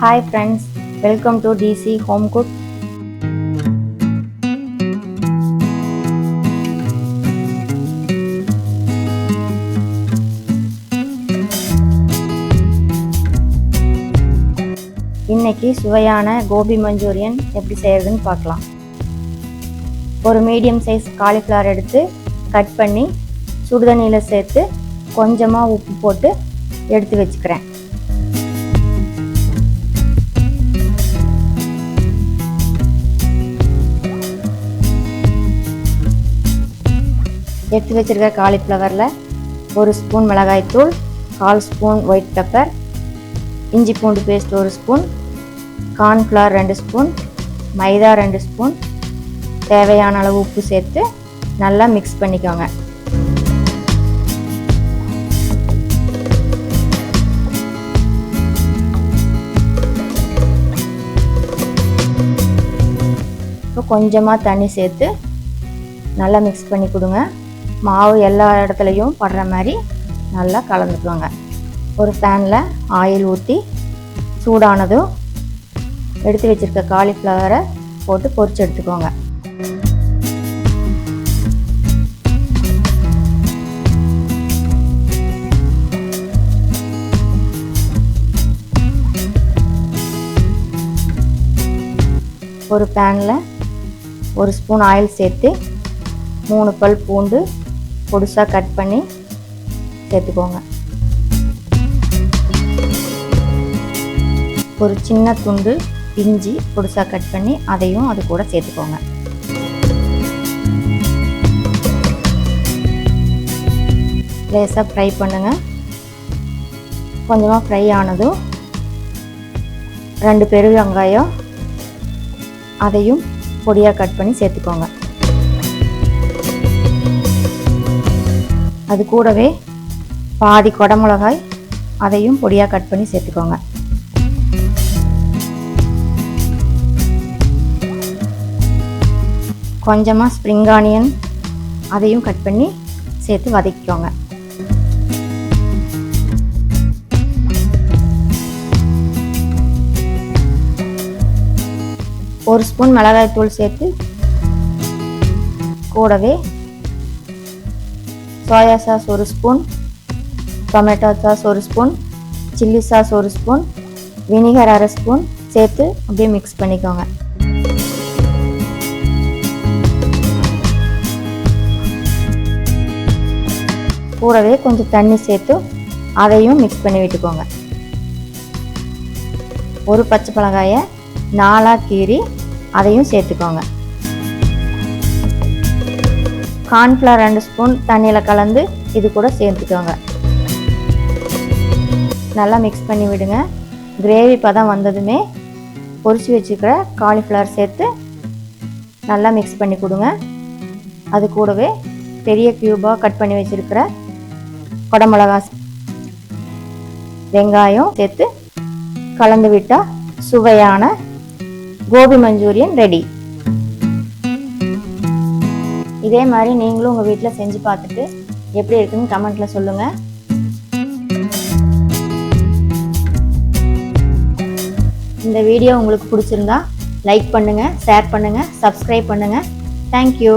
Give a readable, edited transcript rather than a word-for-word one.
Hi friends, welcome to DC Home Cook. இன்னைக்கு சுவையான Gopi Manchurian எப்படி செய்யறதுன்னு பார்க்கலாம். ஒரு மீடியம் சைஸ் காலிஃப்ளவர் எடுத்து கட் பண்ணி சுடுதண்ணியில் சேர்த்து கொஞ்சமாக உப்பு போட்டு எடுத்து வச்சுக்கிறேன். எடுத்து வச்சிருக்க காலிஃப்ளவரில் 1 ஸ்பூன் மிளகாய்த்தூள், 1/4 ஸ்பூன் ஒயிட் பெப்பர், இஞ்சி பூண்டு பேஸ்ட் 1 ஸ்பூன், கார்ன்ஃப்ளவர் 2 ஸ்பூன், மைதா 2 ஸ்பூன், தேவையான அளவு உப்பு சேர்த்து நல்லா மிக்ஸ் பண்ணிக்கோங்க. இப்போ கொஞ்சமாக தண்ணி சேர்த்து நல்லா மிக்ஸ் பண்ணி கொடுங்க. மாவு எல்லா இடத்துலையும் படுற மாதிரி நல்லா கலந்துக்குவாங்க. ஒரு பேனில் ஆயில் ஊற்றி சூடானதும் எடுத்து வச்சுருக்க காலிஃப்ளவரை போட்டு பொரிச்சு எடுத்துக்கோங்க. ஒரு பேனில் 1 ஸ்பூன் ஆயில் சேர்த்து 3 பல் பூண்டு பொடிசாக கட் பண்ணி சேர்த்துக்கோங்க. ஒரு சின்ன துண்டு இஞ்சி பொடிசாக கட் பண்ணி அதையும் அது கூட சேர்த்துக்கோங்க. லேசாக ஃப்ரை பண்ணுங்கள். கொஞ்சமாக ஃப்ரை ஆனதும் 2 பெரிய வெங்காயம் அதையும் பொடியாக கட் பண்ணி சேர்த்துக்கோங்க. அது கூடவே பாதி குடமிளகாய் அதையும் பொடியாக கட் பண்ணி சேர்த்துக்கோங்க. கொஞ்சமாக ஸ்ப்ரிங் ஆனியன் அதையும் கட் பண்ணி சேர்த்து வதக்கிக்கோங்க. ஒரு ஸ்பூன் மிளகாய்த்தூள் சேர்த்து கூடவே soya sauce 1 spoon, tomato sauce 1 spoon, chilli sauce 1 spoon, vinegar 1/2 spoon சேர்த்து அப்படியே மிக்ஸ் பண்ணிக்கோங்க. கூடவே கொஞ்சம் தண்ணி சேர்த்து அதையும் மிக்ஸ் பண்ணி விட்டுக்கோங்க. ஒரு பச்சை மிளகாயை 4ஆக கீறி அதையும் சேர்த்துக்கோங்க. கார்ன்ஃப்ளவர் 2 ஸ்பூன் தண்ணியில் கலந்து இது கூட சேர்த்துக்கோங்க. நல்லா மிக்ஸ் பண்ணி விடுங்க. கிரேவி பதம் வந்ததுமே பொரிச்சு வச்சுக்கிற காலிஃப்ளவர் சேர்த்து நல்லா மிக்ஸ் பண்ணி கொடுங்க. அது கூடவே பெரிய க்யூபாக கட் பண்ணி வச்சுருக்கிற குடமிளகா வெங்காயம் சேர்த்து கலந்து விட்டால் சுவையான கோபி மஞ்சூரியன் ரெடி. இதே மாதிரி நீங்களும் உங்கள் வீட்டில் செஞ்சு பார்த்துட்டு எப்படி இருக்குன்னு கமெண்ட்டில் சொல்லுங்கள். இந்த வீடியோ உங்களுக்கு பிடிச்சிருந்தா லைக் பண்ணுங்கள், ஷேர் பண்ணுங்கள், சப்ஸ்கிரைப் பண்ணுங்கள். தேங்க்யூ.